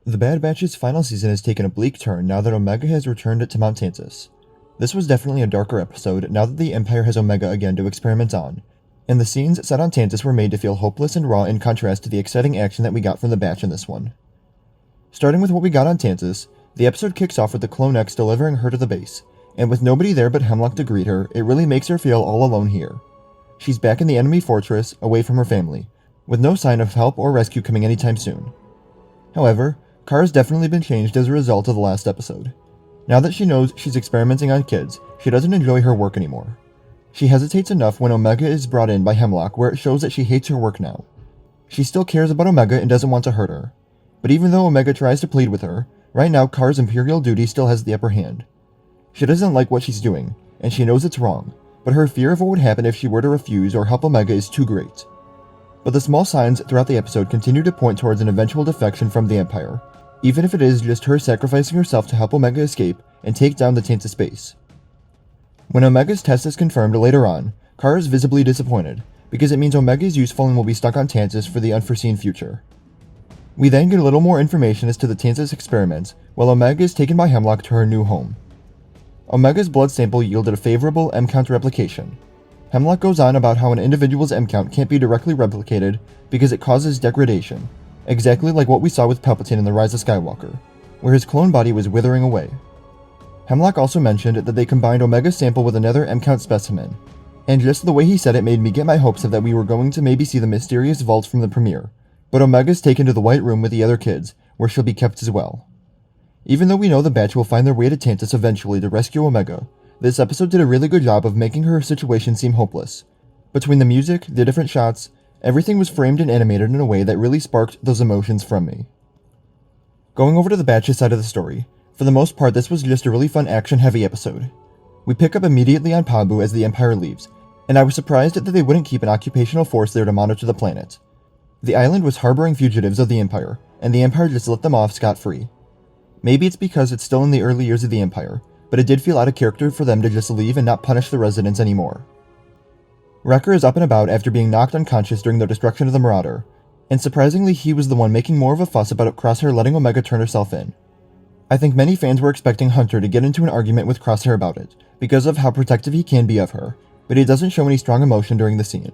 The Bad Batch's final season has taken a bleak turn now that Omega has returned to Mount Tantiss. This was definitely a darker episode now that the Empire has Omega again to experiment on, and the scenes set on Tantiss were made to feel hopeless and raw in contrast to the exciting action that we got from the Batch in this one. Starting with what we got on Tantiss, the episode kicks off with the Clone X delivering her to the base, and with nobody there but Hemlock to greet her, it really makes her feel all alone here. She's back in the enemy fortress, away from her family, with no sign of help or rescue coming anytime soon. However, Kara's definitely been changed as a result of the last episode. Now that she knows she's experimenting on kids, she doesn't enjoy her work anymore. She hesitates enough when Omega is brought in by Hemlock, where it shows that she hates her work now. She still cares about Omega and doesn't want to hurt her. But even though Omega tries to plead with her, right now Kara's Imperial duty still has the upper hand. She doesn't like what she's doing, and she knows it's wrong, but her fear of what would happen if she were to refuse or help Omega is too great. But the small signs throughout the episode continue to point towards an eventual defection from the Empire, even if it is just her sacrificing herself to help Omega escape and take down the Tantiss base. When Omega's test is confirmed later on, Kara is visibly disappointed, because it means Omega is useful and will be stuck on Tantiss for the unforeseen future. We then get a little more information as to the Tantiss experiments, while Omega is taken by Hemlock to her new home. Omega's blood sample yielded a favorable M-count replication. Hemlock goes on about how an individual's M-count can't be directly replicated because it causes degradation, exactly like what we saw with Palpatine in The Rise of Skywalker, where his clone body was withering away. Hemlock also mentioned that they combined Omega's sample with another M-count specimen, and just the way he said it made me get my hopes up that we were going to maybe see the mysterious vault from the premiere, but Omega's taken to the White Room with the other kids, where she'll be kept as well. Even though we know the Batch will find their way to Tantiss eventually to rescue Omega, this episode did a really good job of making her situation seem hopeless. Between the music, the different shots, everything was framed and animated in a way that really sparked those emotions from me. Going over to the Batch's side of the story, for the most part this was just a really fun action-heavy episode. We pick up immediately on Pabu as the Empire leaves, and I was surprised that they wouldn't keep an occupational force there to monitor the planet. The island was harboring fugitives of the Empire, and the Empire just let them off scot-free. Maybe it's because it's still in the early years of the Empire, but it did feel out of character for them to just leave and not punish the residents anymore. Wrecker is up and about after being knocked unconscious during the destruction of the Marauder, and surprisingly he was the one making more of a fuss about Crosshair letting Omega turn herself in. I think many fans were expecting Hunter to get into an argument with Crosshair about it, because of how protective he can be of her, but he doesn't show any strong emotion during the scene.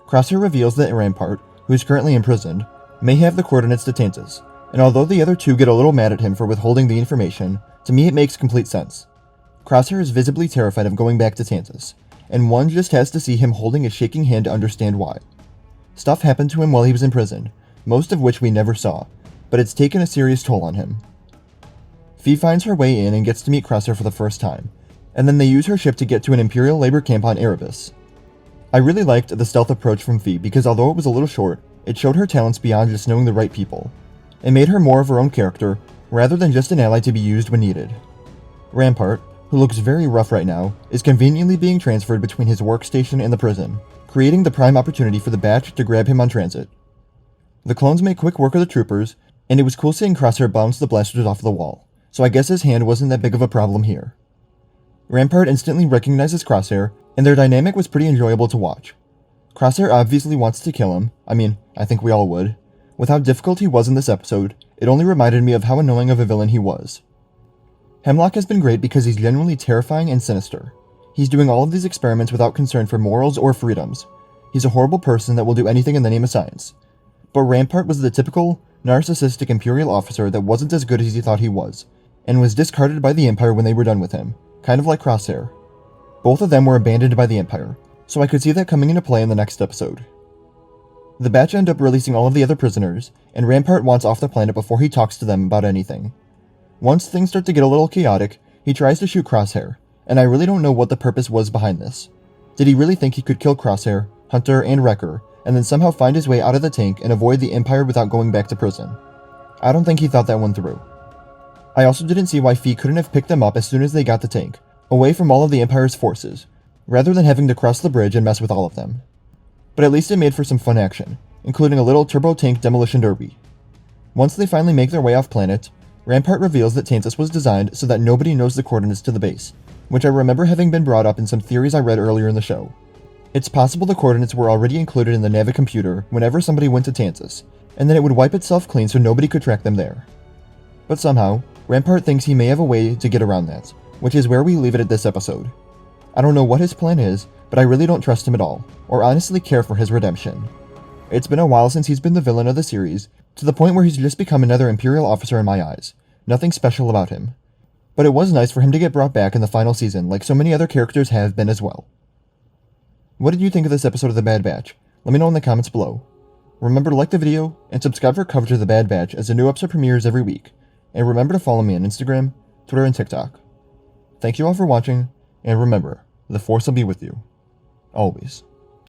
Crosshair reveals that Rampart, who is currently imprisoned, may have the coordinates to Tantiss, and although the other two get a little mad at him for withholding the information, to me it makes complete sense. Crosshair is visibly terrified of going back to Tantiss, and one just has to see him holding a shaking hand to understand why. Stuff happened to him while he was imprisoned, most of which we never saw, but it's taken a serious toll on him. Fi finds her way in and gets to meet Crosshair for the first time, and then they use her ship to get to an Imperial labor camp on Erebus. I really liked the stealth approach from Fi because although it was a little short, it showed her talents beyond just knowing the right people. It made her more of her own character, rather than just an ally to be used when needed. Rampart, who looks very rough right now, is conveniently being transferred between his workstation and the prison, creating the prime opportunity for the Batch to grab him on transit. The clones make quick work of the troopers, and it was cool seeing Crosshair bounce the blasters off the wall, so I guess his hand wasn't that big of a problem here. Rampart instantly recognizes Crosshair, and their dynamic was pretty enjoyable to watch. Crosshair obviously wants to kill him, I think we all would. With how difficult he was in this episode, it only reminded me of how annoying of a villain he was. Hemlock has been great because he's genuinely terrifying and sinister. He's doing all of these experiments without concern for morals or freedoms. He's a horrible person that will do anything in the name of science. But Rampart was the typical, narcissistic Imperial officer that wasn't as good as he thought he was, and was discarded by the Empire when they were done with him, kind of like Crosshair. Both of them were abandoned by the Empire, so I could see that coming into play in the next episode. The Batch end up releasing all of the other prisoners, and Rampart wants off the planet before he talks to them about anything. Once things start to get a little chaotic, he tries to shoot Crosshair, and I really don't know what the purpose was behind this. Did he really think he could kill Crosshair, Hunter, and Wrecker, and then somehow find his way out of the tank and avoid the Empire without going back to prison? I don't think he thought that one through. I also didn't see why Fi couldn't have picked them up as soon as they got the tank, away from all of the Empire's forces, rather than having to cross the bridge and mess with all of them. But at least it made for some fun action, including a little turbo tank demolition derby. Once they finally make their way off planet, Rampart reveals that Tantiss was designed so that nobody knows the coordinates to the base, which I remember having been brought up in some theories I read earlier in the show. It's possible the coordinates were already included in the Navi computer whenever somebody went to Tantiss, and then it would wipe itself clean so nobody could track them there. But somehow, Rampart thinks he may have a way to get around that, which is where we leave it at this episode. I don't know what his plan is, but I really don't trust him at all, or honestly care for his redemption. It's been a while since he's been the villain of the series, to the point where he's just become another Imperial officer in my eyes. Nothing special about him. But it was nice for him to get brought back in the final season, like so many other characters have been as well. What did you think of this episode of The Bad Batch? Let me know in the comments below. Remember to like the video, and subscribe for coverage of The Bad Batch as a new episode premieres every week. And remember to follow me on Instagram, Twitter, and TikTok. Thank you all for watching, and remember, the Force will be with you. Always.